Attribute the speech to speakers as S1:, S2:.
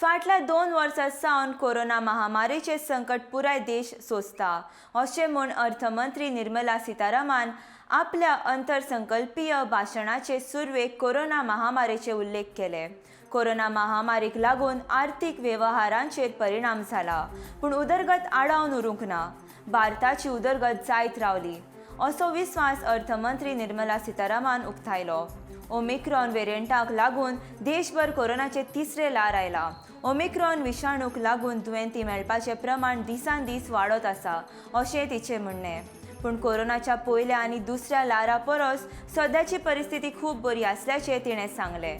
S1: फाटल्या 2 वर्सां सावन कोरोना महामारीचे संकट पुराय देश सोंसता अशें म्हूण अर्थमंत्री निर्मला सीतारामन आपल्या अंतरसंकल्पीय भाशणाचे सुरवेक कोरोना महामारीचे उल्लेख केले। कोरोना महामारीक लागून आर्थीक वेवहारांचेर परिणाम जाला, पूण उदरगत आडावन उरूंक ना। भारताची उदरगत जायत रावली असो विस्वास अर्थमंत्री निर्मला सीतारामन उक्तायलो। ओमिक्रॉन वेरियंटाक लागून देशभर कोरोनाचे तिसरे ल्हार आयला। ओमिक्रॉन विशाणूक लागून दुयेंती मेळपाचे प्रमाण दिसान दीस वाडत आसा अशें तिचें म्हणणें। पूण कोरोनाच्या पयल्या आनी दुसऱ्या ल्हारा परस सध्याची परिस्थिती खूब बरी आसल्याचें तिणें सांगलें।